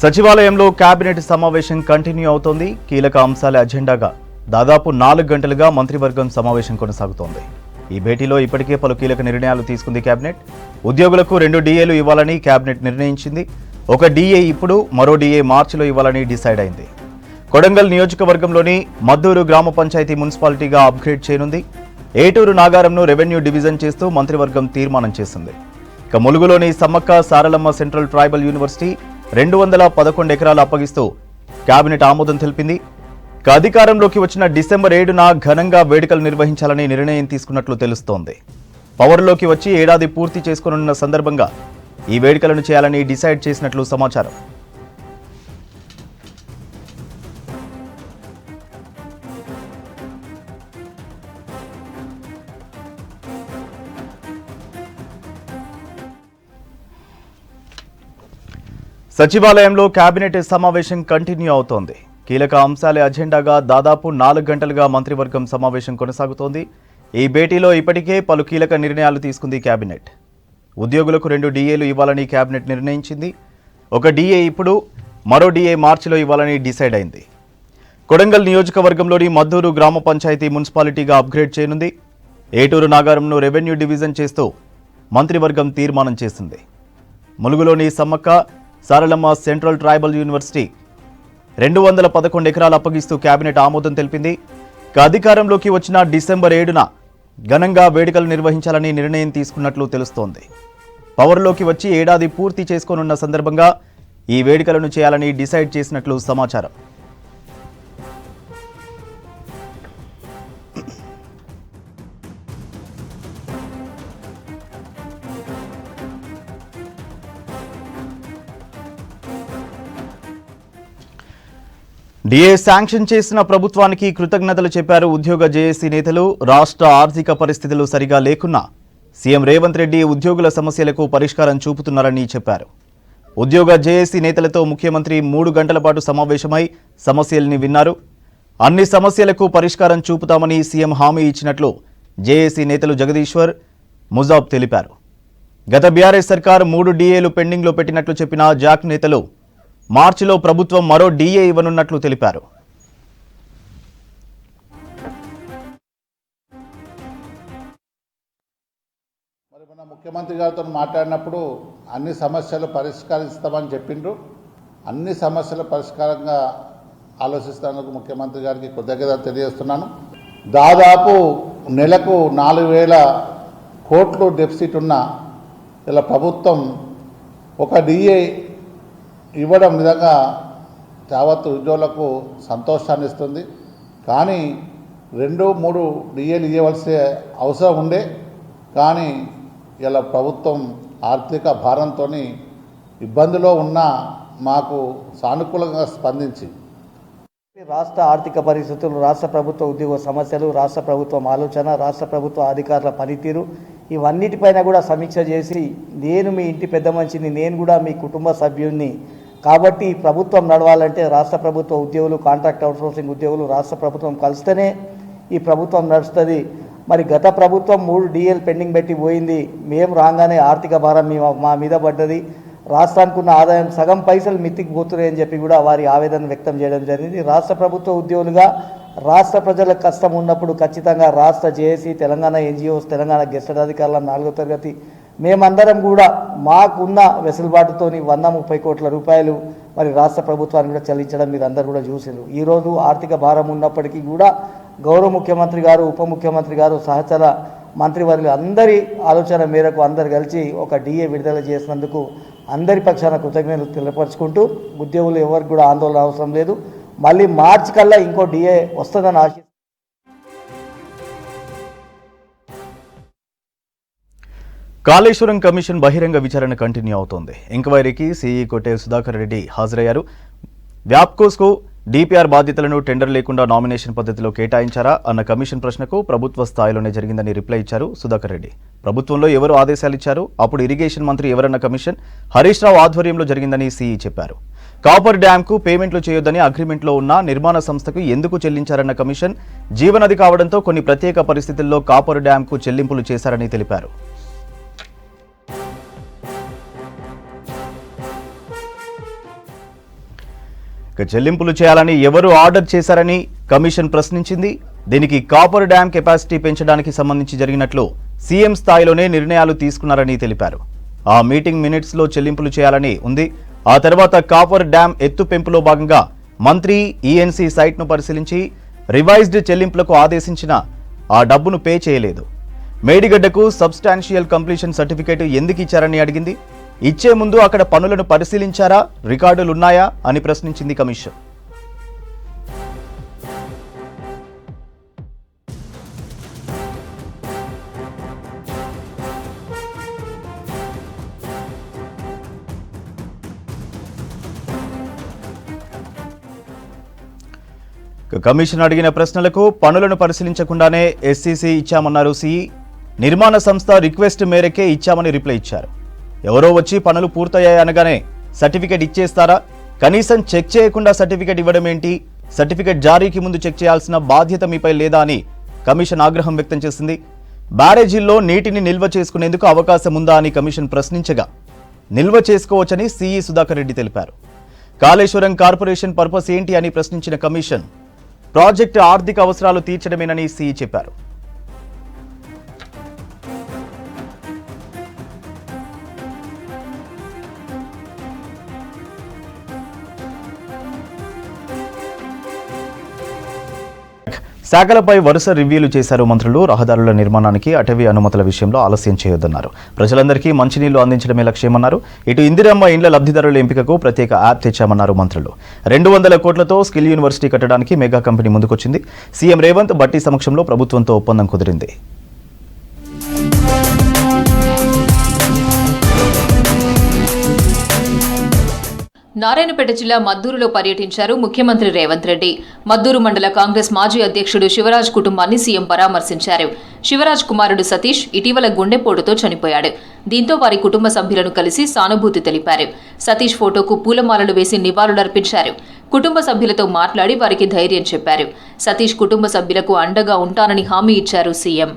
సచివాలయంలో కేబినెట్ సమావేశం కంటిన్యూ అవుతోంది. కీలక అంశాల అజెండాగా దాదాపు 4 గంటలుగా మంత్రివర్గం సమావేశం కొనసాగుతోంది. ఈ భేటీలో ఇప్పటికే పలు కీలక నిర్ణయాలు తీసుకుంది కేబినెట్. ఉద్యోగులకు 2 DAలు ఇవ్వాలని కేబినెట్ నిర్ణయించింది. ఒక DA ఇప్పుడు, మరో DA మార్చిలో ఇవ్వాలని డిసైడ్ అయింది. కొడంగల్ నియోజకవర్గంలోని మద్దూరు గ్రామ పంచాయతీ మున్సిపాలిటీగా అప్గ్రేడ్ చేయనుంది. ఏటూరు నాగారంను రెవెన్యూ డివిజన్ చేస్తూ మంత్రివర్గం తీర్మానం చేసింది. ఇక ములుగులోని Sammakka Saralamma central tribal university 211 ఎకరాలు అప్పగిస్తూ కేబినెట్ ఆమోదం తెలిపింది. అధికారంలోకి వచ్చిన డిసెంబర్ 7న ఘనంగా వేడుకలు నిర్వహించాలని నిర్ణయం తీసుకున్నట్లు తెలుస్తోంది. పవర్లోకి వచ్చి ఏడాది పూర్తి చేసుకోనున్న సందర్భంగా ఈ వేడుకలను చేయాలని డిసైడ్ చేసినట్లు సమాచారం. సచివాలయంలో కేబినెట్ సమావేశం కంటిన్యూ అవుతోంది. కీలక అంశాల అజెండాగా దాదాపు 4 గంటలుగా మంత్రివర్గం సమావేశం కొనసాగుతోంది. ఈ భేటీలో ఇప్పటికే పలు కీలక నిర్ణయాలు తీసుకుంది కేబినెట్. ఉద్యోగులకు 2 DAలు ఇవ్వాలని కేబినెట్ నిర్ణయించింది. ఒక DA ఇప్పుడు, మరో DA మార్చిలో ఇవ్వాలని డిసైడ్ అయింది. కొడంగల్ నియోజకవర్గంలోని మద్దూరు గ్రామ పంచాయతీ మున్సిపాలిటీగా అప్గ్రేడ్ చేయనుంది. ఏటూరు నాగారంను రెవెన్యూ డివిజన్ చేస్తూ మంత్రివర్గం తీర్మానం చేసింది. ములుగులోని Sammakka Saralamma central tribal university 211 ఎకరాలు అప్పగిస్తూ కేబినెట్ ఆమోదం తెలిపింది. అధికారంలోకి వచ్చిన డిసెంబర్ 7న ఘనంగా వేడుకలు నిర్వహించాలని నిర్ణయం తీసుకున్నట్లు తెలుస్తోంది. పవర్లోకి వచ్చి ఏడాది పూర్తి చేసుకోనున్న సందర్భంగా ఈ వేడుకలను చేయాలని డిసైడ్ చేసినట్లు సమాచారం. DA శాంక్షన్ చేసిన ప్రభుత్వానికి కృతజ్ఞతలు చెప్పారు ఉద్యోగ జేఏసీ నేతలు. రాష్ట్ర ఆర్థిక పరిస్థితులు సరిగా లేకున్నా సీఎం రేవంత్ రెడ్డి ఉద్యోగుల సమస్యలకు పరిష్కారం చూపుతున్నారని చెప్పారు. ఉద్యోగ జేఏసీ నేతలతో ముఖ్యమంత్రి 3 గంటల పాటు సమావేశమై సమస్యల్ని విన్నారు. అన్ని సమస్యలకు పరిష్కారం చూపుతామని సీఎం హామీ ఇచ్చినట్లు జేఏసీ నేతలు జగదీశ్వర్, ముజాబ్ తెలిపారు. గత బీఆర్ఎస్ సర్కార్ 3 DAలు పెండింగ్లో పెట్టినట్లు చెప్పిన జాక్ నేతలు మార్చిలో ప్రభుత్వం మరో DA ఇవ్వనున్నట్లు తెలిపారు. మరి మన ముఖ్యమంత్రి గారితో మాట్లాడినప్పుడు అన్ని సమస్యలు పరిష్కరిస్తామని చెప్పిండ్రు. అన్ని సమస్యల పరిష్కారంగా ఆలోచిస్తున్నందుకు ముఖ్యమంత్రి గారికి కృతజ్ఞతలు తెలియజేస్తున్నాను. దాదాపు నెలకు 4,000 కోట్లు డెఫిసిట్ ఉన్న ఇలా ప్రభుత్వం ఒక DA ఇవ్వడం నిజంగా యావత్ ఉద్యోగులకు సంతోషాన్ని ఇస్తుంది. కానీ 2-3 DAలు ఇవ్వవలసే అవసరం ఉండే, కానీ ఇలా ప్రభుత్వం ఆర్థిక భారంతో ఇబ్బందిలో ఉన్న మాకు సానుకూలంగా స్పందించి రాష్ట్ర ఆర్థిక పరిస్థితులు, రాష్ట్ర ప్రభుత్వ ఉద్యోగ సమస్యలు, రాష్ట్ర ప్రభుత్వం ఆలోచన, రాష్ట్ర ప్రభుత్వ అధికారుల పనితీరు ఇవన్నిటిపైన కూడా సమీక్ష చేసి, నేను మీ ఇంటి పెద్ద మనిషిని, నేను కూడా మీ కుటుంబ సభ్యుడిని కాబట్టి ప్రభుత్వం నడవాలంటే రాష్ట్ర ప్రభుత్వ ఉద్యోగులు, కాంట్రాక్ట్ అవుట్సోర్సింగ్ ఉద్యోగులు, రాష్ట్ర ప్రభుత్వం కలిస్తేనే ఈ ప్రభుత్వం నడుస్తుంది. మరి గత ప్రభుత్వం 3 DAలు పెండింగ్ పెట్టి పోయింది. మేము రాగానే ఆర్థిక భారం మా మీద పడ్డది. రాష్ట్రానికి ఉన్న ఆదాయం సగం పైసలు మిత్తికి పోతున్నాయి అని చెప్పి కూడా వారి ఆవేదన వ్యక్తం చేయడం జరిగింది. రాష్ట్ర ప్రభుత్వ ఉద్యోగులుగా రాష్ట్ర ప్రజలకు కష్టం ఉన్నప్పుడు ఖచ్చితంగా రాష్ట్ర జేఏసీ, తెలంగాణ NGOs, తెలంగాణ గెస్టెడ్ అధికారుల 4వ తరగతి మేమందరం కూడా మాకున్న వెసులుబాటుతోని 130 కోట్ల రూపాయలు మరి రాష్ట్ర ప్రభుత్వానికి కూడా చెల్లించడం మీరు అందరూ కూడా చూసారు. ఈరోజు ఆర్థిక భారం ఉన్నప్పటికీ కూడా గౌరవ ముఖ్యమంత్రి గారు, ఉప ముఖ్యమంత్రి గారు, సహచర మంత్రివర్యులు అందరి ఆలోచన మేరకు అందరు కలిసి ఒక DA విడుదల చేసినందుకు అందరి పక్షాన కృతజ్ఞతలు తెలియపరుచుకుంటూ, ఉద్యోగులు ఎవరికి కూడా ఆందోళన అవసరం లేదు. మళ్ళీ మార్చి కల్లా ఇంకో DA వస్తుందని ఆశ. కాళేశ్వరం కమిషన్ బహిరంగ విచారణ కంటిన్యూ అవుతోంది. ఎంక్వైరీకి సీఈ కొట్టేరు సుధాకర్ రెడ్డి హాజరయ్యారు. వ్యాప్కోస్కు DPR బాధ్యతలను టెండర్ లేకుండా నామినేషన్ పద్ధతిలో కేటాయించారా అన్న కమిషన్ ప్రశ్నకు ప్రభుత్వ స్థాయిలోనే జరిగిందని రిప్లై ఇచ్చారు సుధాకర్ రెడ్డి. ప్రభుత్వంలో ఎవరు ఆదేశాలు ఇచ్చారు, అప్పుడు ఇరిగేషన్ మంత్రి ఎవరన్న కమిషన్ హరీష్ రావు ఆధ్వర్యంలో జరిగిందని సీఈ చెప్పారు. కాపర్ డ్యాంకు పేమెంట్లు చేయొద్దని అగ్రిమెంట్లో ఉన్న నిర్మాణ సంస్థకు ఎందుకు చెల్లించారన్న కమిషన్, జీవనది కావడంతో కొన్ని ప్రత్యేక పరిస్థితుల్లో కాపర్ డ్యాంకు చెల్లింపులు చేశారని తెలిపారు. ఇక చెల్లింపులు చేయాలని ఎవరు ఆర్డర్ చేశారని కమిషన్ ప్రశ్నించింది. దీనికి కాపర్ డ్యాం కెపాసిటీ పెంచడానికి సంబంధించి జరిగినట్లు సీఎం స్థాయిలోనే నిర్ణయాలు తీసుకున్నారని తెలిపారు. ఆ మీటింగ్ మినిట్స్లో చెల్లింపులు చేయాలని ఉంది. ఆ తర్వాత కాపర్ డ్యాం ఎత్తు పెంపులో భాగంగా మంత్రి ఈఎన్సీ సైట్ను పరిశీలించి రివైజ్డ్ చెల్లింపులకు ఆదేశించిన ఆ డబ్బును పే చేయలేదు. మేడిగడ్డకు సబ్స్టాన్షియల్ కంప్లీషన్ సర్టిఫికేట్ ఎందుకు ఇచ్చారని అడిగింది. ఇచ్చే ముందు అక్కడ పనులను పరిశీలించారా, రికార్డులున్నాయా అని ప్రశ్నించింది కమిషన్. కమిషన్ అడిగిన ప్రశ్నలకు పనులను పరిశీలించకుండానే ఎస్సీసీ ఇచ్చామన్నారు సిఈ. నిర్మాణ సంస్థ రిక్వెస్ట్ మేరకే ఇచ్చామని రిప్లై ఇచ్చారు. ఎవరో వచ్చి పనులు పూర్తయ్యాయనగానే సర్టిఫికేట్ ఇచ్చేస్తారా? కనీసం చెక్ చేయకుండా సర్టిఫికేట్ ఇవ్వడం ఏంటి? సర్టిఫికేట్ జారీకి ముందు చెక్ చేయాల్సిన బాధ్యత మీపై లేదా అని కమిషన్ ఆగ్రహం వ్యక్తం చేసింది. బ్యారేజీల్లో నీటిని నిల్వ చేసుకునేందుకు అవకాశం ఉందా అని కమిషన్ ప్రశ్నించగా నిల్వ చేసుకోవచ్చని సిఈ సుధాకర్ రెడ్డి తెలిపారు. కాళేశ్వరం కార్పొరేషన్ పర్పస్ ఏంటి అని ప్రశ్నించిన కమిషన్ ప్రాజెక్టు ఆర్థిక అవసరాలు తీర్చడమేనని సిఈ చెప్పారు. శాఖలపై వరుస రివ్యూలు చేశారు మంత్రులు. రహదారుల నిర్మాణానికి, అటవీ అనుమతుల విషయంలో ఆలస్యం చేయొద్దన్నారు. ప్రజలందరికీ మంచినీళ్లు అందించడమే లక్ష్యమన్నారు. ఇటు ఇందిరమ్మ ఇండ్ల లబ్ధిదారుల ఎంపికకు ప్రత్యేక యాప్ తెచ్చామన్నారు మంత్రులు. 200 కోట్లతో స్కిల్ యూనివర్సిటీ కట్టడానికి మెగా కంపెనీ ముందుకొచ్చింది. సీఎం రేవంత్ బట్టి సమక్షంలో ప్రభుత్వంతో ఒప్పందం కుదిరింది. నారాయణపేట జిల్లా మద్దూరులో పర్యటించారు ముఖ్యమంత్రి రేవంత్ రెడ్డి. మద్దూరు మండల కాంగ్రెస్ మాజీ అధ్యక్షుడు శివరాజ్ కుటుంబాన్ని సీఎం పరామర్శించారు. శివరాజ్ కుమారుడు సతీష్ ఇటీవల గుండెపోటుతో చనిపోయాడు. దీంతో వారి కుటుంబ సభ్యులను కలిసి సానుభూతి తెలిపారు. సతీష్ ఫోటోకు పూలమాలలు వేసి నివాళులర్పించారు. కుటుంబ సభ్యులతో మాట్లాడి వారికి ధైర్యం చెప్పారు. సతీష్ కుటుంబ సభ్యులకు అండగా ఉంటానని హామీ ఇచ్చారు CM.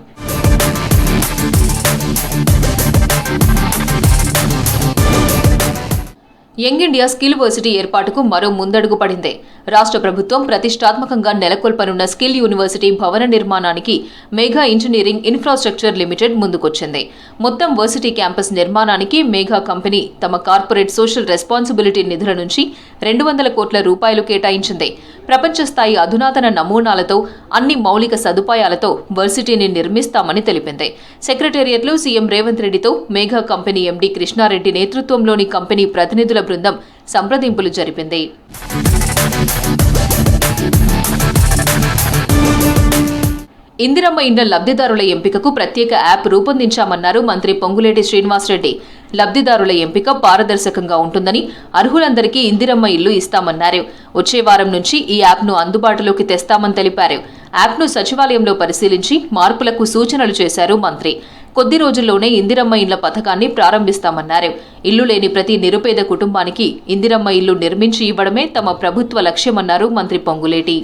Young India skill varsity ఏర్పాటుకు మరో ముందడుగు పడింది. రాష్ట్ర ప్రభుత్వం ప్రతిష్టాత్మకంగా నెలకొల్పనున్న స్కిల్ యూనివర్సిటీ భవన నిర్మాణానికి మేఘా ఇంజనీరింగ్ ఇన్ఫ్రాస్ట్రక్చర్ లిమిటెడ్ ముందుకొచ్చింది. మొత్తం వర్సిటీ క్యాంపస్ నిర్మాణానికి మేఘా కంపెనీ తమ కార్పొరేట్ సోషల్ రెస్పాన్సిబిలిటీ నిధుల నుంచి 200 కోట్ల రూపాయలు కేటాయించింది. ప్రపంచ స్థాయి అధునాతన నమూనాలతో, అన్ని మౌలిక సదుపాయాలతో వర్సిటీని నిర్మిస్తామని తెలిపింది. సెక్రటేరియట్లో సీఎం రేవంత్ రెడ్డితో మేఘా కంపెనీ ఎండీ కృష్ణారెడ్డి నేతృత్వంలోని కంపెనీ ప్రతినిధుల బృందం సంప్రదింపులు జరిపింది. ఇందిరమ్మ ఇండ్ల లబ్ధిదారుల ఎంపికకు ప్రత్యేక యాప్ రూపొందించామన్నారు మంత్రి పొంగులేటి శ్రీనివాసరెడ్డి. లబ్ధిదారుల ఎంపిక పారదర్శకంగా ఉంటుందని, అర్హులందరికీ ఇందిరమ్మ ఇల్లు ఇస్తామన్నారు. వచ్చే వారం నుంచి ఈ యాప్ను అందుబాటులోకి తెస్తామని తెలిపారు. యాప్ను సచివాలయంలో పరిశీలించి మార్పులకు సూచనలు చేశారు మంత్రి. కొద్ది రోజుల్లోనే ఇందిరమ్మ ఇండ్ల పథకాన్ని ప్రారంభిస్తామన్నారు. ఇల్లు లేని ప్రతి నిరుపేద కుటుంబానికి ఇందిరమ్మ ఇల్లు నిర్మించి ఇవ్వడమే తమ ప్రభుత్వ లక్ష్యమన్నారు మంత్రి పొంగులేటి.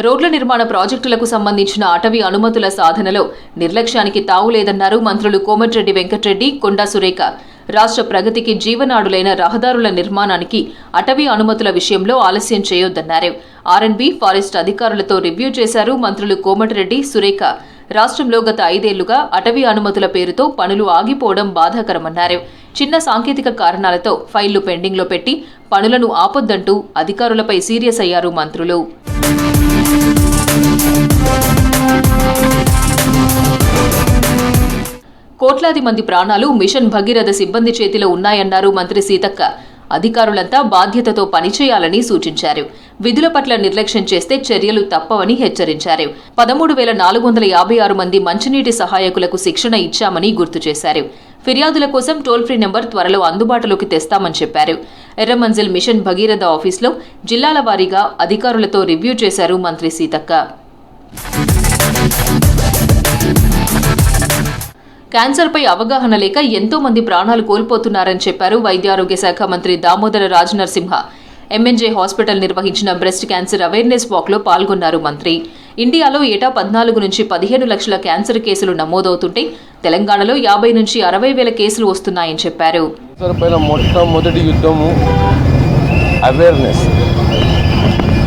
రోడ్ల నిర్మాణ ప్రాజెక్టులకు సంబంధించిన అటవీ అనుమతుల సాధనలో నిర్లక్ష్యానికి తావులేదన్నారు మంత్రులు కోమటిరెడ్డి వెంకటరెడ్డి, కొండా సురేఖ. రాష్ట్ర ప్రగతికి జీవనాడులైన రహదారుల నిర్మాణానికి అటవీ అనుమతుల విషయంలో ఆలస్యం చేయొద్దన్నారు. ఆర్ఎండ్బి, ఫారెస్ట్ అధికారులతో రివ్యూ చేశారు మంత్రులు కోమటిరెడ్డి, సురేఖ. రాష్ట్రంలో గత 5 ఏళ్లుగా అటవీ అనుమతుల పేరుతో పనులు ఆగిపోవడం బాధాకరమన్నారు. చిన్న సాంకేతిక కారణాలతో ఫైళ్లు పెండింగ్లో పెట్టి పనులను ఆపొద్దంటూ అధికారులపై సీరియస్ అయ్యారు మంత్రులు. కోట్లాది మంది ప్రాణాలు మిషన్ భగీరథ సిబ్బంది చేతిలో ఉన్నాయన్నారు మంత్రి సీతక్క. అధికారులంతా బాధ్యతతో పనిచేయాలని సూచించారు. విధుల పట్ల నిర్లక్ష్యం చేస్తే చర్యలు తప్పవని హెచ్చరించారు. 13,456 మంది మంచినీటి సహాయకులకు శిక్షణ ఇచ్చామని గుర్తు చేశారు. ఫిర్యాదుల కోసం టోల్ ఫ్రీ నెంబర్ త్వరలో అందుబాటులోకి తెస్తామని చెప్పారు. ఎర్రమంజిల్ మిషన్ భగీరథ ఆఫీసులో జిల్లాల వారీగా అధికారులతో రివ్యూ చేశారు మంత్రి సీతక్క. క్యాన్సర్పై అవగాహన లేక ఎంతో మంది ప్రాణాలు కోల్పోతున్నారని చెప్పారు వైద్యారోగ్య శాఖ మంత్రి దామోదర రాజనరసింహ. ఎంఎన్జే హాస్పిటల్ నిర్వహించిన బ్రెస్ట్ క్యాన్సర్ అవేర్నెస్ వాక్లో పాల్గొన్నారు మంత్రి. ఇండియాలో ఏటా 14 నుంచి 15 లక్షల క్యాన్సర్ కేసులు నమోదవుతుంటే తెలంగాణలో 50 నుంచి 60 వేల కేసులు వస్తున్నాయని చెప్పారు. మొట్టమొదటి యుద్ధము అవేర్నెస్,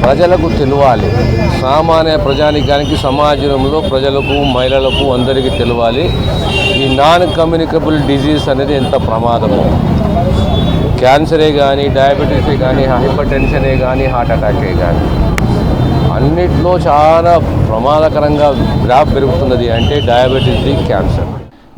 ప్రజలకు తెలియాలి. సామాన్య ప్రజానికానికి, సమాజంలో ప్రజలకు, మహిళలకు అందరికీ తెలియాలి ఈ నాన్ కమ్యూనికబుల్ డిజీజ్ అనేది ఎంత ప్రమాదమో. క్యాన్సరే కానీ, డయాబెటీసే కానీ, హైపర్ టెన్షనే కానీ, హార్ట్ అటాకే కానీ అన్నిట్లో చాలా ప్రమాదకరంగా గ్రాఫ్ పెరుగుతున్నది అంటే డయాబెటీస్, క్యాన్సర్.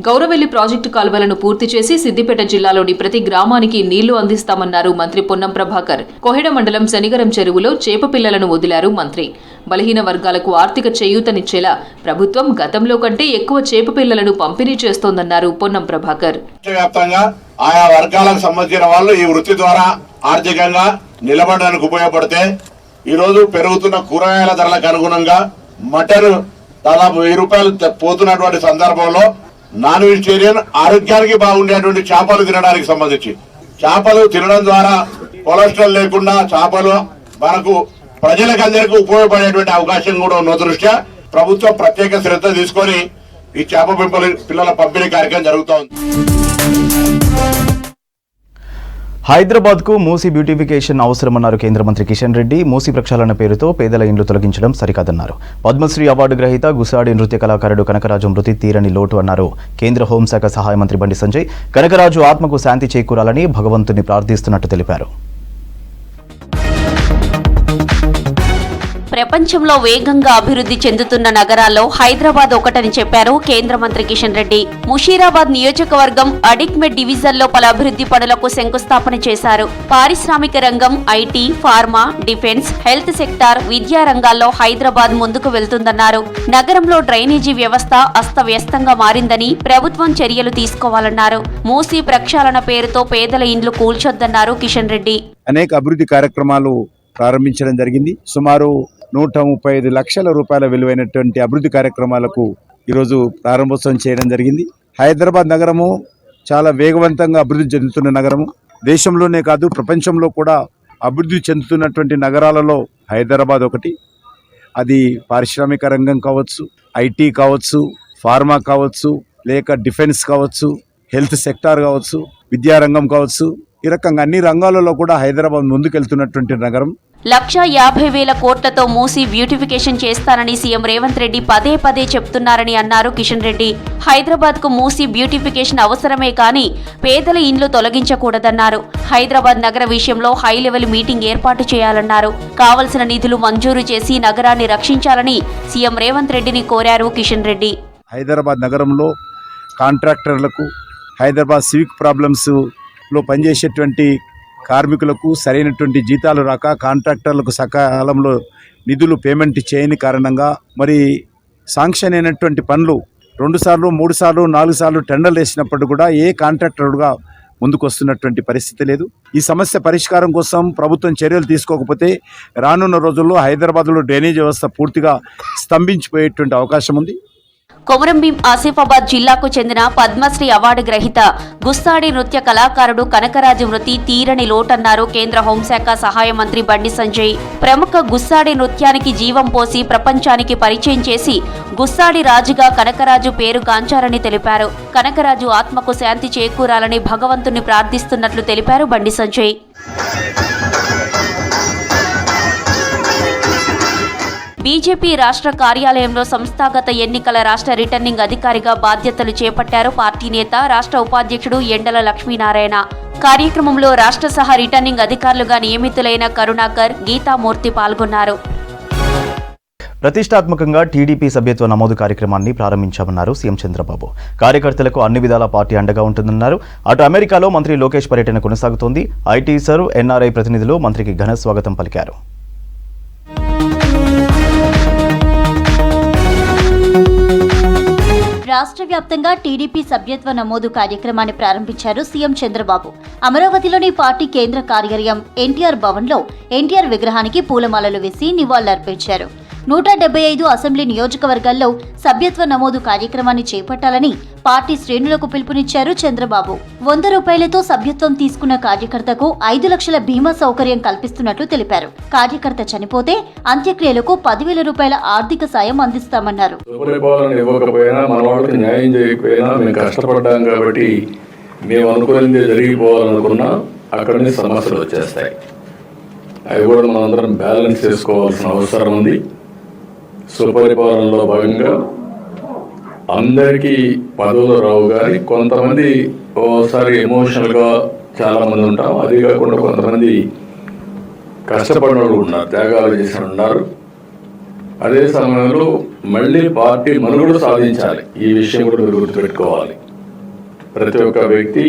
గౌరవెల్లి ప్రాజెక్టు కాలువలను పూర్తి చేసి సిద్దిపేట జిల్లాలోని ప్రతి గ్రామానికి నీళ్లు అందిస్తామన్నారు మంత్రి పొన్నం ప్రభాకర్. కోహెడ మండలం శనిగరం చెరువులో చేప పిల్లలను వదిలారు మంత్రి. బలహీన వర్గాలకు ఆర్థిక చేయూతనిచ్చేలా ప్రభుత్వం గతంలో కంటే ఎక్కువ చేప పిల్లలను పంపిణీ చేస్తోందన్నారు పొన్నం ప్రభాకర్. వ్యాప్తంగా ఆయా వర్గాలకు సంబంధించిన వాళ్ళు ఈ వృత్తి ద్వారా ఆర్థికంగా నిలబడడానికి ఉపయోగపడితే ఈరోజు పెరుగుతున్న కూరగాయల ధరలకు అనుగుణంగా మటన్ దాదాపు 1000 రూపాయలు పోతున్నటువంటి సందర్భంలో నాన్ వెజిటేరియన్ ఆరోగ్యానికి బాగుండేటువంటి చేపలు తినడానికి సంబంధించి, చేపలు తినడం ద్వారా కొలెస్ట్రాల్ లేకుండా చేపలు మనకు ప్రజలకు అందరికీ ఉపయోగపడేటువంటి అవకాశం కూడా ఉన్న దృష్ట్యా ప్రభుత్వం ప్రత్యేక శ్రద్ధ తీసుకొని ఈ చేప పిల్లల పంపిణీ కార్యక్రమం జరుగుతోంది. హైదరాబాద్ కు మూసీ బ్యూటిఫికేషన్ అవసరమన్నారు కేంద్ర మంత్రి కిషన్ రెడ్డి. మూసీ ప్రక్షాళన పేరుతో పేదల ఇండ్లు తొలగించడం సరికాదన్నారు. పద్మశ్రీ అవార్డు గ్రహీత గుసాడి నృత్య కళాకారుడు కనకరాజు మృతి తీరని లోటు అన్నారు. కేంద్ర హోంశాఖ సహాయ మంత్రి బండి సంజయ్ కనకరాజు ఆత్మకు శాంతి చేకూరాలని భగవంతుని ప్రార్థిస్తున్నట్టు తెలిపారు. ప్రపంచంలో వేగంగా అభివృద్ధి చెందుతున్న నగరాల్లో హైదరాబాద్ ఒకటని చెప్పారు కేంద్ర మంత్రి కిషన్ రెడ్డి. ముషీరాబాద్ నియోజకవర్గం అడిక్మెట్ డివిజన్లో పలు అభివృద్ధి పనులకు శంకుస్థాపన చేశారు. పారిశ్రామిక రంగం, IT, pharma, defence, health sector, విద్యా రంగాల్లో హైదరాబాద్ ముందుకు వెళ్తుందన్నారు. నగరంలో డ్రైనేజీ వ్యవస్థ అస్తవ్యస్తంగా మారిందని ప్రభుత్వం చర్యలు తీసుకోవాలన్నారు. మూసీ ప్రక్షాళన పేరుతో పేదల ఇండ్లు కూల్చొద్దన్నారు కిషన్ రెడ్డి. అనేక అభివృద్ధి కార్యక్రమాలు ప్రారంభించడం జరిగింది. సుమారు 135 లక్షల రూపాయల విలువైనటువంటి అభివృద్ధి కార్యక్రమాలకు ఈరోజు ప్రారంభోత్సవం చేయడం జరిగింది. హైదరాబాద్ నగరము చాలా వేగవంతంగా అభివృద్ధి చెందుతున్న నగరము. దేశంలోనే కాదు ప్రపంచంలో కూడా అభివృద్ధి చెందుతున్నటువంటి నగరాలలో హైదరాబాద్ ఒకటి. అది పారిశ్రామిక రంగం కావచ్చు, ఐటీ కావచ్చు, ఫార్మా కావచ్చు, లేక డిఫెన్స్ కావచ్చు, హెల్త్ సెక్టార్ కావచ్చు, విద్యారంగం కావచ్చు, ఈ రకంగా అన్ని రంగాలలో కూడా హైదరాబాద్ ముందుకెళ్తున్నటువంటి నగరం. 1,50,000 కోట్లతో మూసీ బ్యూటిఫికేషన్ చేస్తానని సీఎం రేవంత్ రెడ్డి పదే పదే చెప్తున్నారని అన్నారు కిషన్ రెడ్డి. హైదరాబాద్ కు మూసీ బ్యూటిఫికేషన్ అవసరమే కానీ పేదల ఇండ్లు తొలగించకూడదన్నారు. హైదరాబాద్ నగర విషయంలో హై లెవెల్ మీటింగ్ ఏర్పాటు చేయాలన్నారు. కావలసిన నిధులు మంజూరు చేసి నగరాన్ని రక్షించాలని సీఎం రేవంత్ రెడ్డిని కోరారు కిషన్ రెడ్డి. హైదరాబాద్ నగరంలో కాంట్రాక్టర్లకు, హైదరాబాద్ సివిక్ ప్రాబ్లమ్స్ లో పనిచేసేటువంటి కార్మికులకు సరైనటువంటి జీతాలు రాక, కాంట్రాక్టర్లకు సకాలంలో నిధులు పేమెంట్ చేయని కారణంగా మరి శాంక్షన్ అయినటువంటి పనులు 2 సార్లు 3 సార్లు 4 సార్లు టెండర్లు వేసినప్పుడు కూడా ఏ కాంట్రాక్టర్గా ముందుకు వస్తున్నటువంటి పరిస్థితి లేదు. ఈ సమస్య పరిష్కారం కోసం ప్రభుత్వం చర్యలు తీసుకోకపోతే రానున్న రోజుల్లో హైదరాబాద్లో డ్రైనేజ్ వ్యవస్థ పూర్తిగా స్తంభించిపోయేటువంటి అవకాశం ఉంది. కొమరంభీం ఆసిఫాబాద్ జిల్లాకు చెందిన పద్మశ్రీ అవార్డు గ్రహీత గుస్సాడి నృత్య కళాకారుడు కనకరాజు మృతి తీరని లోటన్నారు కేంద్ర హోంశాఖ సహాయ మంత్రి బండి సంజయ్. ప్రముఖ గుస్సాడి నృత్యానికి జీవం పోసి ప్రపంచానికి పరిచయం చేసి గుస్సాడి రాజుగా కనకరాజు పేరు గాంచారని తెలిపారు. కనకరాజు ఆత్మకు శాంతి చేకూరాలని భగవంతుని ప్రార్థిస్తున్నట్లు తెలిపారు బండి సంజయ్. బీజేపీ రాష్ట్ర కార్యాలయంలో సంస్థాగత ఎన్నికల రాష్ట్ర రిటర్నింగ్ అధికారిగా బాధ్యతలు చేపట్టారు పార్టీ నేత, రాష్ట్ర ఉపాధ్యక్షుడు ఎండల లక్ష్మీనారాయణ. కార్యక్రమంలో రాష్ట్ర సహా రిటర్నింగ్ అధికారులుగా నియమితులైన కరుణాకర్, గీతామూర్తి పాల్గొన్నారు. ప్రతిష్టాత్మకంగా టీడీపీ సభ్యత్వ నమోదు కార్యక్రమాన్ని ప్రారంభించామన్నారు సీఎం చంద్రబాబు. కార్యకర్తలకు అన్ని విధాల పార్టీ అండగా ఉంటుందన్నారు. అటు అమెరికాలో మంత్రి లోకేష్ పర్యటన కొనసాగుతోంది. ఐటీ సర్వ్, ఎన్ఆర్ఐ ప్రతినిధులు మంత్రికి ఘన స్వాగతం పలికారు. రాష్ట్ర వ్యాప్తంగా టీడీపీ సభ్యత్వ నమోదు కార్యక్రమాన్ని ప్రారంభించారు సీఎం చంద్రబాబు. అమరావతిలోని పార్టీ కేంద్ర కార్యాలయం ఎన్టీఆర్ భవన్లో ఎన్టీఆర్ విగ్రహానికి పూలమాలలు వేసి నివాళులర్పించారు. 175 అసెంబ్లీ నియోజకవర్గాల్లో సభ్యత్వ నమోదు కార్యక్రమాన్ని చేపట్టాలని పార్టీ శ్రేణులకు పిలుపునిచ్చారు చంద్రబాబు. 100 రూపాయలతో సభ్యత్వం తీసుకున్న కార్యకర్తకు 5 లక్షల బీమా సౌకర్యం కల్పిస్తున్నట్లు తెలిపారు. కార్యకర్త చనిపోతే అంత్యక్రియలకు 10,000 రూపాయల ఆర్థిక సాయం అందిస్తామన్నారు. ఇవ్వకపోయినా మన వాళ్ళకి న్యాయం చేయకపోయినా మేము కష్టపడ్డాం కాబట్టి మేము అనుకున్నది జరిగిపోవాలనుకున్నా అక్కడి నుంచి సమస్యలు వచ్చేస్తాయి. అవి కూడా మనం అందరం బ్యాలెన్స్ చేసుకోవాల్సిన అవసరం ఉంది. సుపరిపాలనలో భాగంగా అందరికీ పదవులు రావు, కానీ కొంతమంది ఓసారి ఎమోషనల్గా చాలామంది ఉంటాం. అది కాకుండా కొంతమంది కష్టపడిన వాళ్ళు ఉన్నారు, త్యాగాలు చేసిన ఉన్నారు. అదే సమయంలో మళ్ళీ పార్టీ మనుగడ సాధించాలి. ఈ విషయం కూడా మీరు గుర్తుపెట్టుకోవాలి. ప్రతి ఒక్క వ్యక్తి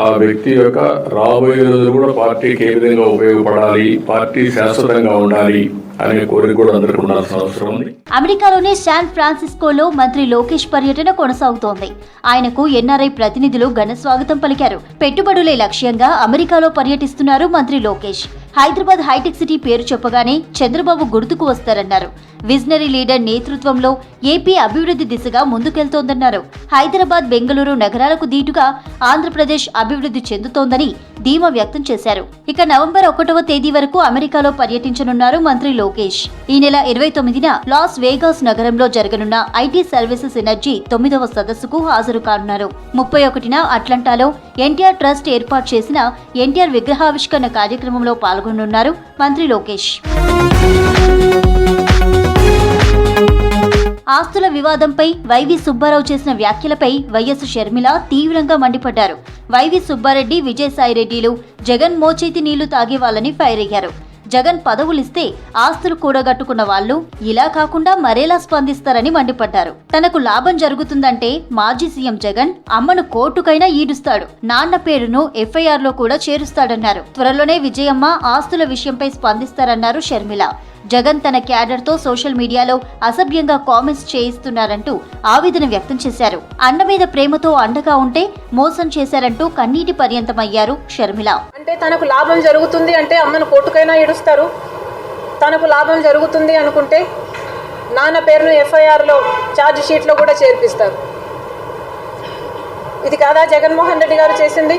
ఆ వ్యక్తి యొక్క రాబోయే రోజులు కూడా పార్టీకి ఏ విధంగా ఉపయోగపడాలి, పార్టీ శాశ్వతంగా ఉండాలి అనే కోరిక కూడా అందరికీ ఉండాల్సిన అవసరం ఉంది. అమెరికాలోని శాన్ ఫ్రాన్సిస్కోలో మంత్రి లోకేష్ పర్యటన కొనసాగుతోంది. ఆయనకు ఎన్ఆర్ఐ ప్రతినిధులు ఘన స్వాగతం పలికారు. పెట్టుబడులే లక్ష్యంగా అమెరికాలో పర్యటిస్తున్నారు మంత్రి లోకేష్. హైదరాబాద్ హైటెక్ సిటీ పేరు చెప్పగానే చంద్రబాబు గుర్తుకు వస్తారన్నారు. విజనరీ లీడర్ నేతృత్వంలో ఏపీ అభివృద్ధి దిశగా ముందుకెళ్తోందన్నారు. హైదరాబాద్, బెంగళూరు నగరాలకు దీటుగా ఆంధ్రప్రదేశ్ అభివృద్ధి చెందుతోందని ధీమా వ్యక్తం చేశారు. ఇక నవంబర్ 1వ తేదీ వరకు అమెరికాలో పర్యటించనున్నారు మంత్రి లోకేష్. ఈ నెల 29న లాస్ వేగాస్ నగరంలో జరగనున్న ఐటీ సర్వీసెస్ ఎనర్జీ 9వ సదస్సుకు హాజరు కానున్నారు. 31న అట్లాంటాలో ఎన్టీఆర్ ట్రస్ట్ ఏర్పాటు చేసిన ఎన్టీఆర్ విగ్రహావిష్కరణ కార్యక్రమంలో పాల్గొనున్నారు మంత్రి లోకేష్. ఆస్తుల వివాదంపై వైవి సుబ్బారావు చేసిన వ్యాఖ్యలపై వైఎస్ షర్మిల తీవ్రంగా మండిపడ్డారు. వైవి సుబ్బారెడ్డి, విజయసాయిరెడ్డిలు జగన్ మోచేతి నీళ్లు తాగేవాళ్ళని ఫైర్ అయ్యారు. జగన్ పదవులిస్తే ఆస్తులు కూడగట్టుకున్న వాళ్ళు ఇలా కాకుండా మరేలా స్పందిస్తారని మండిపడ్డారు. తనకు లాభం జరుగుతుందంటే మాజీ సీఎం జగన్ అమ్మను కోర్టుకైనా ఈడుస్తాడు, నాన్న పేరును ఎఫ్ఐఆర్ లో కూడా చేరుస్తాడన్నారు. త్వరలోనే విజయమ్మ ఆస్తుల విషయంపై స్పందిస్తారన్నారు షర్మిల. జగన్ తన క్యాడర్ తో సోషల్ మీడియాలో అసభ్యంగా కామెంట్స్ చేయిస్తున్నారంటూ ఆవేదన వ్యక్తం చేశారు. అన్న మీద ప్రేమతో అండగా ఉంటే మోసం చేశారంటూ కన్నీటి పర్యంతమయ్యారు షర్మిల. అంటే తనకు లాభం జరుగుతుంది అంటే అమ్మను కోర్టుకైనా ఏడుస్తారు, తనకు లాభం జరుగుతుంది అనుకుంటే నాన్న పేరును ఎఫ్ఐఆర్లో ఛార్జ్ షీట్లో కూడా చేర్పిస్తారు. ఇది కాదా జగన్మోహన్ రెడ్డి గారు చేసింది?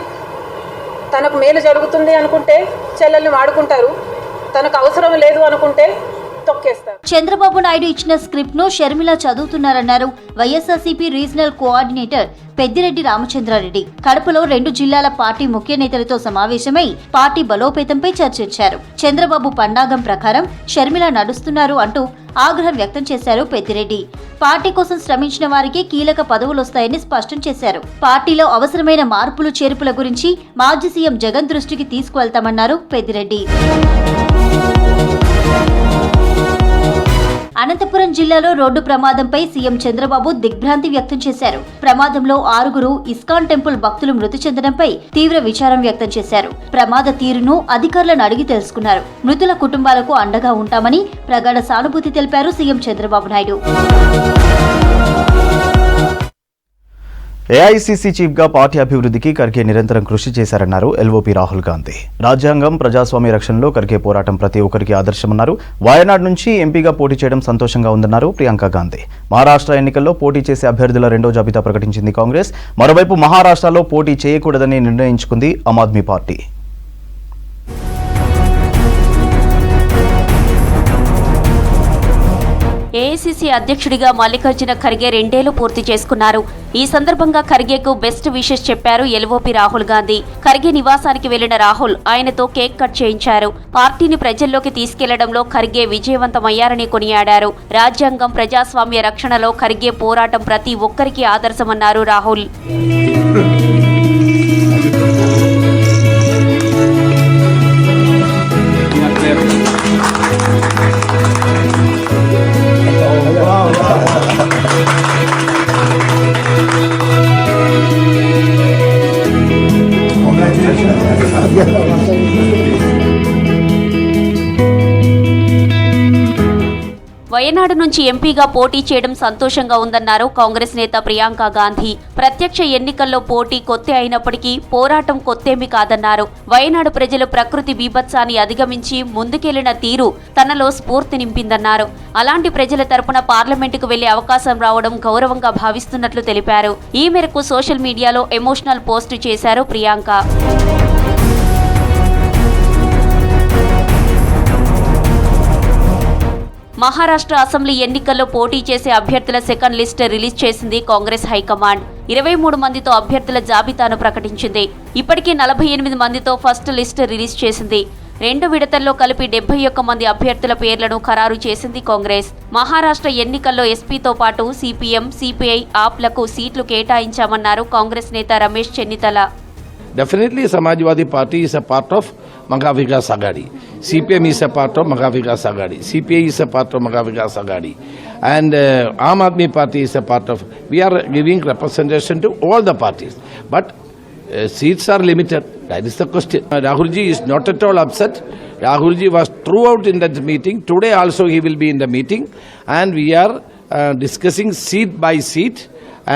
తనకు మేలు జరుగుతుంది అనుకుంటే చెల్లెల్ని వాడుకుంటారు, తనకు అవసరం లేదు అనుకుంటే తొక్కేస్తారు. చంద్రబాబు నాయుడు ఇచ్చిన స్క్రిప్ట్ ను షర్మిల చదువుతున్నారన్నారు వైఎస్ఆర్సీపీ రీజనల్ కోఆర్డినేటర్ పెద్దిరెడ్డి రామచంద్రారెడ్డి. కడపలో 2 జిల్లాల పార్టీ ముఖ్య నేతలతో సమావేశమై పార్టీ బలోపేతంపై చర్చించారు. చంద్రబాబు పన్నాగం ప్రకారం షర్మిల నడుస్తున్నారు అంటూ ఆగ్రహం వ్యక్తం చేశారు పెద్దిరెడ్డి. పార్టీ కోసం శ్రమించిన వారికి కీలక పదవులొస్తాయని స్పష్టం చేశారు. పార్టీలో అవసరమైన మార్పులు చేర్పుల గురించి మాజీ సీఎం జగన్ దృష్టికి తీసుకువెళ్తామన్నారు పెద్దిరెడ్డి. అనంతపురం జిల్లాలో రోడ్డు ప్రమాదంపై సీఎం చంద్రబాబు దిగ్భ్రాంతి వ్యక్తం చేశారు. ప్రమాదంలో 6 ఇస్కాన్ టెంపుల్ భక్తులు మృతి చెందడంపై తీవ్ర విచారం వ్యక్తం చేశారు. ప్రమాద తీరును అధికారులను అడిగి తెలుసుకున్నారు. మృతుల కుటుంబాలకు అండగా ఉంటామని ప్రగాఢ సానుభూతి తెలిపారు సీఎం చంద్రబాబు నాయుడు. ఏఐసీసీ చీఫ్గా పార్టీ అభివృద్ధికి ఖర్గే నిరంతరం కృషి చేశారన్నారు ఎల్ఓపీ రాహుల్ గాంధీ. రాజ్యాంగం, ప్రజాస్వామ్య రక్షణలో ఖర్గే పోరాటం ప్రతి ఒక్కరికి ఆదర్శమన్నారు. వాయనాడ్ నుంచి ఎంపీగా పోటీ చేయడం సంతోషంగా ఉందన్నారు ప్రియాంక గాంధీ. మహారాష్ట్ర ఎన్నికల్లో పోటీ చేసే అభ్యర్థుల 2వ జాబితా ప్రకటించింది కాంగ్రెస్. మరోవైపు మహారాష్ట్రలో పోటీ చేయకూడదని నిర్ణయించుకుంది ఆమ్ ఆద్మీ పార్టీ. ఏఐసీసీ అధ్యక్షుడిగా మల్లికార్జున ఖర్గే 2 ఏళ్లు పూర్తి చేసుకున్నారు. ఈ సందర్భంగా ఖర్గేకు బెస్ట్ విషెస్ చెప్పారు ఎల్ఓపీ రాహుల్ గాంధీ. ఖర్గే నివాసానికి వెళ్లిన రాహుల్ ఆయనతో కేక్ కట్ చేయించారు. పార్టీని ప్రజల్లోకి తీసుకెళ్లడంలో ఖర్గే విజయవంతమయ్యారని కొనియాడారు. రాజ్యాంగం, ప్రజాస్వామ్య రక్షణలో ఖర్గే పోరాటం ప్రతి ఒక్కరికి ఆదర్శమన్నారు రాహుల్. వయనాడు నుంచి ఎంపీగా పోటీ చేయడం సంతోషంగా ఉందన్నారు కాంగ్రెస్ నేత ప్రియాంక గాంధీ. ప్రత్యక్ష ఎన్నికల్లో పోటీ కొత్తే అయినప్పటికీ పోరాటం కొత్తేమీ కాదన్నారు. వయనాడు ప్రజలు ప్రకృతి బీభత్సాన్ని అధిగమించి ముందుకెళ్లిన తీరు తనలో స్ఫూర్తి నింపిందన్నారు. అలాంటి ప్రజల తరపున పార్లమెంటుకు వెళ్లే అవకాశం రావడం గౌరవంగా భావిస్తున్నట్లు తెలిపారు. ఈ మేరకు సోషల్ మీడియాలో ఎమోషనల్ పోస్టు చేశారు ప్రియాంక. మహారాష్ట్ర అసెంబ్లీ ఎన్నికల్లో పోటీ చేసే అభ్యర్థుల సెకండ్ లిస్ట్ రిలీజ్ చేసింది కాంగ్రెస్ హైకమాండ్. 23 మందితో అభ్యర్థుల జాబితాను ప్రకటించింది. ఇప్పటికీ 48 మందితో ఫస్ట్ లిస్ట్ రిలీజ్ చేసింది. 2 విడతల్లో కలిపి 71 మంది అభ్యర్థుల పేర్లను ఖరారు చేసింది కాంగ్రెస్. మహారాష్ట్ర ఎన్నికల్లో ఎస్పీతో పాటు సిపిఎం, సిపిఐ, ఆప్లకు సీట్లు కేటాయించామన్నారు కాంగ్రెస్ నేత Ramesh Chennithala. Definitely, Samajwadi Party is a part of Mahavikas Aghadi. CPM is a part of Mahavikas Aghadi. CPI is a part of Mahavikas Aghadi. And Aam Aadmi Party is a part of. We are giving representation to all the parties. But seats are limited. That is the question. Rahulji is not at all upset. Rahulji was throughout in that meeting. Today also he will be in the meeting. And we are discussing seat by seat.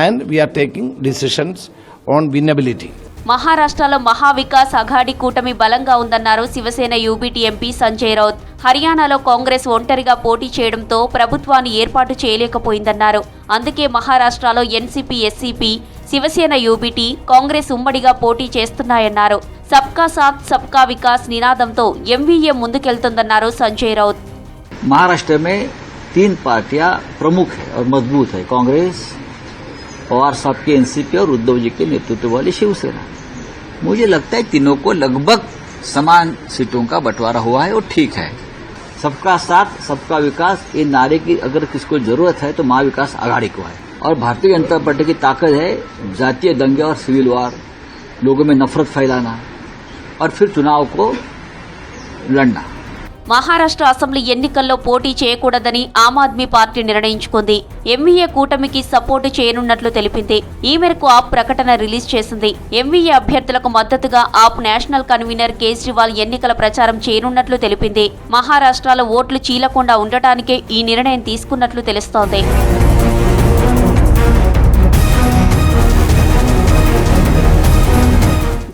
And we are taking decisions on winnability. మహారాష్ట్రలో మహావికాస్ అఘాడీ కూటమి బలంగా ఉందన్నారు Shiv Sena UBT MP Sanjay Raut. హర్యానాలో కాంగ్రెస్ ఒంటరిగా పోటీ చేయడంతో ప్రభుత్వాన్ని ఏర్పాటు చేయలేకపోయిందన్నారు. అందుకే మహారాష్ట్రలో NCP, SCP, Shiv Sena UBT, Congress ఉమ్మడిగా పోటీ చేస్తున్నాయన్నారు. సబ్కా సాత్ సబ్కా వికాస్ నినాదంతో ఎంవీఏ ముందుకెళ్తుందన్నారు సంజయ్ రౌత్. महाराष्ट्र में 3 पार्टियां प्रमुख है और मजबूत है, कांग्रेस, पवार साहब की एनसीपी और उद्धव जी के नेतृत्व वाली शिवसेना. मुझे लगता है तीनों को लगभग समान सीटों का बंटवारा हुआ है और ठीक है. सबका साथ सबका विकास ये नारे की अगर किसको जरूरत है तो महाविकास आघाड़ी को है. और भारतीय जनता पार्टी की ताकत है जातीय दंगे और सिविल वार, लोगों में नफरत फैलाना और फिर चुनाव को लड़ना. మహారాష్ట్ర అసెంబ్లీ ఎన్నికల్లో పోటీ చేయకూడదని ఆమ్ ఆద్మీ పార్టీ నిర్ణయించుకుంది. ఎంవీఏ కూటమికి సపోర్టు చేయనున్నట్లు తెలిపింది. ఈ మేరకు ఆప్ ప్రకటన రిలీజ్ చేసింది. ఎంవీఏ అభ్యర్థులకు మద్దతుగా ఆప్ నేషనల్ కన్వీనర్ కేజ్రీవాల్ ఎన్నికల ప్రచారం చేయనున్నట్లు తెలిపింది. మహారాష్ట్రలో ఓట్లు చీలకుండా ఉండటానికే ఈ నిర్ణయం తీసుకున్నట్లు తెలుస్తోంది.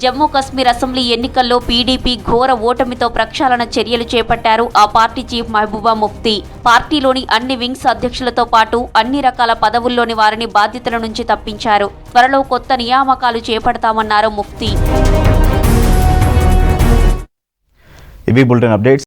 జమ్మూ కశ్మీర్ అసెంబ్లీ ఎన్నికల్లో పీడీపీ ఘోర ఓటమితో ప్రక్షాళన చర్యలు చేపట్టారు ఆ పార్టీ చీఫ్ మహబూబా ముఫ్తీ. పార్టీలోని అన్ని వింగ్స్ అధ్యక్షులతో పాటు అన్ని రకాల పదవుల్లోని వారిని బాధ్యతల నుంచి తప్పించారు. త్వరలో కొత్త నియామకాలు చేపడతామన్నారు ముఫ్తీ. ఇవి బులెటిన్ అప్డేట్స్.